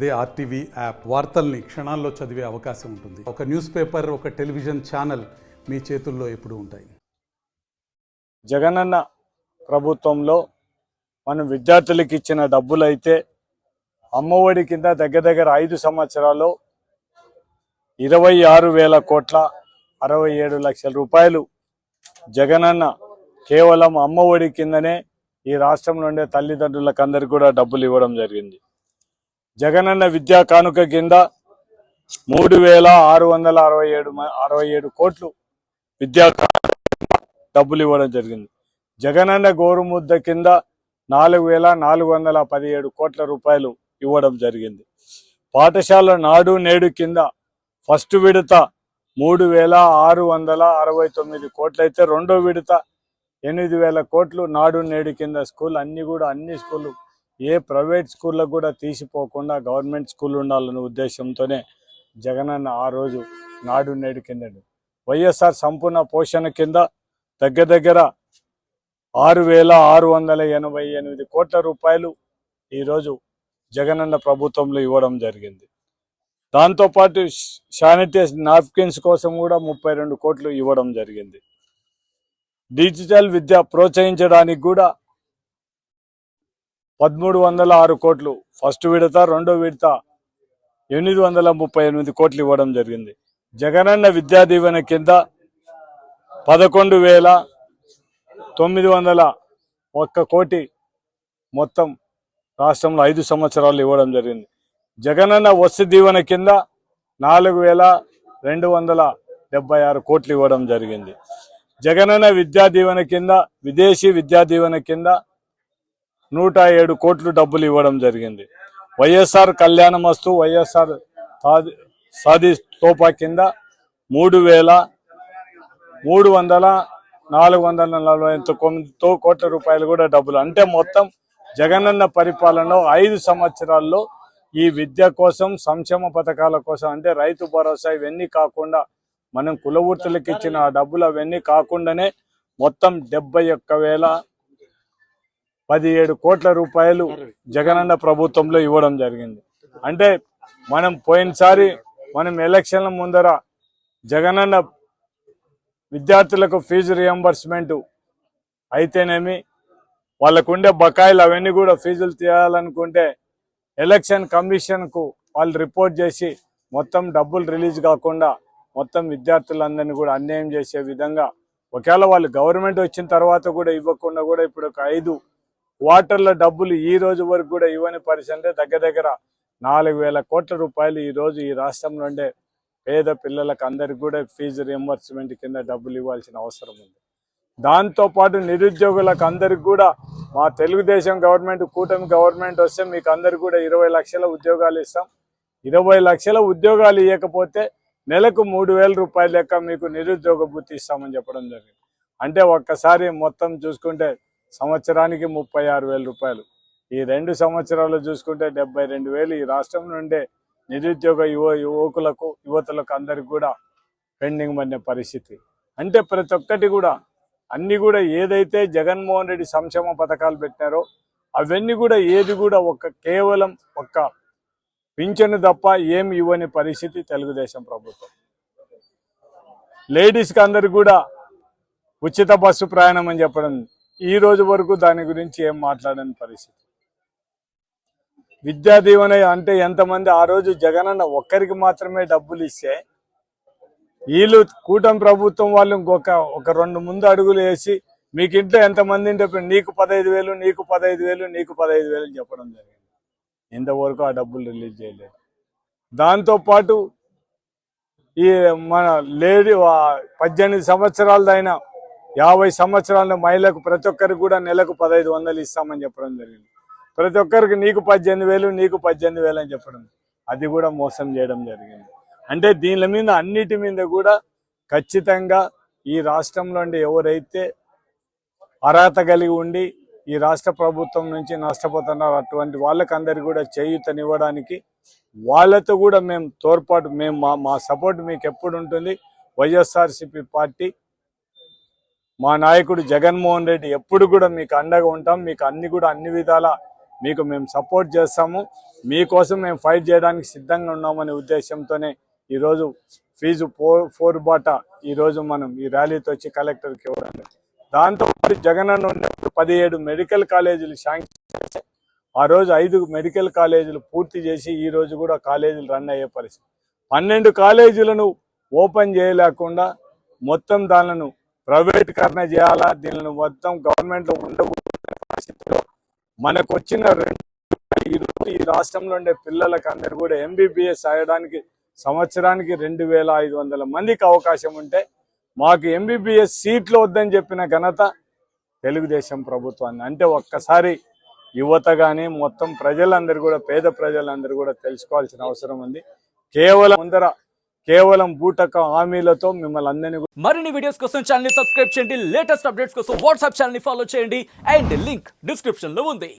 అదే RTV app వార్తల్ని క్షణాల్లో చదివే అవకాశం ఉంటుంది. ఒక న్యూస్ పేపర్, ఒక టెలివిజన్ ఛానల్ మీ చేతుల్లో ఎప్పుడూ ఉంటాయి. జగనన్న ప్రభుత్వంలో మనం విద్యార్థులకు ఇచ్చిన డబ్బులు అయితే అమ్మఒడి కింద దగ్గర 5 సంవత్సరాల్లో 26,000 కోట్ల 67 లక్షల రూపాయలు జగనన్న కేవలం అమ్మఒడి కిందనే ఈ రాష్ట్రంలో ఉండే తల్లిదండ్రులకు అందరికీ కూడా డబ్బులు ఇవ్వడం జరిగింది. జగనన్న విద్యా కానుక కింద 3,667 కోట్లు విద్యా డబ్బులు ఇవ్వడం జరిగింది. జగనన్న గోరుముద్ద కింద 4,417 కోట్ల రూపాయలు ఇవ్వడం జరిగింది. పాఠశాల నాడు నేడు కింద ఫస్ట్ విడత 3,669 కోట్లు అయితే రెండో విడత 8,000 కోట్లు నాడు నేడు కింద అన్ని స్కూళ్ళు ఏ ప్రైవేట్ స్కూళ్ళకు కూడా తీసిపోకుండా గవర్నమెంట్ స్కూల్ ఉండాలనే ఉద్దేశంతోనే జగనన్న ఆ రోజు నాడు నేడు కింద వైఎస్ఆర్ సంపూర్ణ పోషణ కింద దగ్గర 6,688 కోట్ల రూపాయలు ఈరోజు జగనన్న ప్రభుత్వంలో ఇవ్వడం జరిగింది. దాంతోపాటు శానిటైజ్ నాప్కిన్స్ కోసం కూడా 32 కోట్లు ఇవ్వడం జరిగింది. డిజిటల్ విద్య ప్రోత్సహించడానికి కూడా 1,306 కోట్లు ఫస్ట్ విడత, రెండో విడత 838 కోట్లు ఇవ్వడం జరిగింది. జగనన్న విద్యా దీవెన కింద 11,901 కోటి మొత్తం రాష్ట్రంలో 5 సంవత్సరాలు ఇవ్వడం జరిగింది. జగనన్న వసతి దీవెన కింద 4,276 కోట్లు ఇవ్వడం జరిగింది. జగనన్న విద్యా దీవెన కింద విదేశీ విద్యా దీవెన కింద 107 కోట్లు డబ్బులు ఇవ్వడం జరిగింది. వైఎస్ఆర్ కళ్యాణమస్తు, వైఎస్ఆర్ సాది తోపా కింద 3,449 కోట్ల రూపాయలు కూడా డబ్బులు. అంటే మొత్తం జగనన్న పరిపాలనలో 5 సంవత్సరాల్లో ఈ విద్య కోసం, సంక్షేమ పథకాల కోసం, అంటే రైతు భరోసా ఇవన్నీ కాకుండా మనం కులవృత్తులకు ఇచ్చిన ఆ డబ్బులు అవన్నీ కాకుండానే మొత్తం 71,017 కోట్ల రూపాయలు జగనన్న ప్రభుత్వంలో ఇవ్వడం జరిగింది. అంటే పోయినసారి ఎలక్షన్ల ముందర జగనన్న విద్యార్థులకు ఫీజు రియంబర్స్మెంట్ అయితేనేమి, వాళ్ళకుండే బకాయిలు అవన్నీ కూడా ఫీజులు తీయాలనుకుంటే ఎలక్షన్ కమిషన్కు వాళ్ళు రిపోర్ట్ చేసి మొత్తం డబ్బులు రిలీజ్ కాకుండా మొత్తం విద్యార్థులందరినీ కూడా అన్యాయం చేసే విధంగా, ఒకవేళ వాళ్ళు గవర్నమెంట్ వచ్చిన తర్వాత కూడా ఇవ్వకుండా కూడా ఇప్పుడు ఒక 5 క్వార్టర్ల డబ్బులు ఈ రోజు వరకు కూడా ఇవ్వని పరిస్థితి. అంటే దగ్గర 4,000 కోట్ల రూపాయలు ఈ రోజు ఈ రాష్ట్రంలో ఉండే పేద పిల్లలకు అందరికి కూడా ఫీజు రియంబర్స్మెంట్ కింద డబ్బులు ఇవ్వాల్సిన అవసరం ఉంది. దాంతోపాటు నిరుద్యోగులకు అందరికి కూడా మా తెలుగుదేశం గవర్నమెంట్, కూటమి గవర్నమెంట్ వస్తే మీకు అందరికి కూడా 20 లక్షల ఉద్యోగాలు ఇస్తాం. 20 లక్షల ఉద్యోగాలు ఇవ్వకపోతే నెలకు 3,000 రూపాయల లెక్క మీకు నిరుద్యోగ భృతి ఇస్తామని చెప్పడం జరిగింది. అంటే ఒక్కసారి మొత్తం చూసుకుంటే సంవత్సరానికి 36,000 రూపాయలు. ఈ 2 సంవత్సరాలు చూసుకుంటే 72,000 ఈ రాష్ట్రం నుండే నిరుద్యోగ యువతులకు అందరికి కూడా పెండింగ్ పడిన పరిస్థితి. అంటే ప్రతి ఒక్కటి కూడా అన్ని కూడా ఏదైతే జగన్మోహన్ రెడ్డి సంక్షేమ పథకాలు పెట్టినారో అవన్నీ కూడా ఏది కూడా కేవలం ఒక్క పింఛను తప్ప ఏమి ఇవ్వని పరిస్థితి తెలుగుదేశం ప్రభుత్వం. లేడీస్కి అందరికి కూడా ఉచిత బస్సు ప్రయాణం అని చెప్పడం, ఈ రోజు వరకు దాని గురించి ఏం మాట్లాడని పరిస్థితి. విద్యా దీవెన అంటే ఎంతమంది ఆ రోజు జగనన్న ఒక్కరికి మాత్రమే డబ్బులు ఇస్తే, వీళ్ళు కూటమి ప్రభుత్వం వాళ్ళు ఒక 2 ముందు అడుగులు వేసి మీకు ఇంట్లో ఎంతమంది ఉంటే నీకు 15,000, నీకు 15,000, నీకు 15,000 చెప్పడం జరిగింది. ఇంతవరకు ఆ డబ్బులు రిలీజ్ చేయలేదు. దాంతోపాటు ఈ మన 18 సంవత్సరాలదైనా 50 సంవత్సరాల మహిళలకు ప్రతి ఒక్కరికి కూడా నెలకు 1,500 ఇస్తామని చెప్పడం జరిగింది. ప్రతి ఒక్కరికి నీకు 18,000, నీకు 18,000 అని చెప్పడం, అది కూడా మోసం చేయడం జరిగింది. అంటే దీని మీద అన్నిటి మీద కూడా ఖచ్చితంగా ఈ రాష్ట్రంలో ఎవరైతే అర్హత కలిగి ఉండి ఈ రాష్ట్ర ప్రభుత్వం నుంచి నష్టపోతున్నారు అటువంటి వాళ్ళకందరికీ కూడా చేయూతనివ్వడానికి వాళ్ళతో కూడా మేము తోడ్పాటు, మా సపోర్ట్ మీకు ఎప్పుడు ఉంటుంది. వైఎస్ఆర్సీపీ పార్టీ, మా నాయకుడు జగన్మోహన్ రెడ్డి ఎప్పుడు కూడా మీకు అండగా ఉంటాం. మీకు అన్ని విధాల మీకు మేము సపోర్ట్ చేస్తాము. మీకోసం మేము ఫైట్ చేయడానికి సిద్ధంగా ఉన్నామనే ఉద్దేశంతోనే ఈరోజు ఫీజు పోరుబాట ఈరోజు మనం ఈ ర్యాలీతో వచ్చి కలెక్టర్కి ఇవ్వడం. దాంతో పాటు జగనన్న ఉన్నప్పుడు 17 మెడికల్ కాలేజీలు శాంక్షన్ చేసి ఆ రోజు 5 మెడికల్ కాలేజీలు పూర్తి చేసి ఈ రోజు కూడా కాలేజీలు రన్ అయ్యే పరిస్థితి. 12 కాలేజీలను ఓపెన్ చేయలేకుండా మొత్తం దానిలను ప్రైవేటీకరణ చేయాలా, దీనిని మొత్తం గవర్నమెంట్లో ఉండకూడని పరిస్థితిలో మనకు వచ్చిన ఈరోజు ఈ రాష్ట్రంలో ఉండే పిల్లలకు అందరు కూడా ఎంబీబీఎస్ అయ్యడానికి సంవత్సరానికి 2500 మందికి అవకాశం ఉంటే మాకు ఎంబీబీఎస్ సీట్లు వద్దని చెప్పిన ఘనత తెలుగుదేశం ప్రభుత్వాన్ని. అంటే ఒక్కసారి యువత కానీ మొత్తం ప్రజలందరూ కూడా పేద ప్రజలందరూ కూడా తెలుసుకోవాల్సిన అవసరం ఉంది. కేవలం బూటక హామీలతో మిమ్మల్ని అందరినీ మరిన్ని వీడియోస్ కోసం ఛానల్ ని సబ్స్క్రైబ్ చేయండి. లేటెస్ట్ అప్డేట్స్ కోసం వాట్సాప్ ఛానల్ ని ఫాలో చేయండి. అండ్ లింక్ డిస్క్రిప్షన్ లో ఉంది.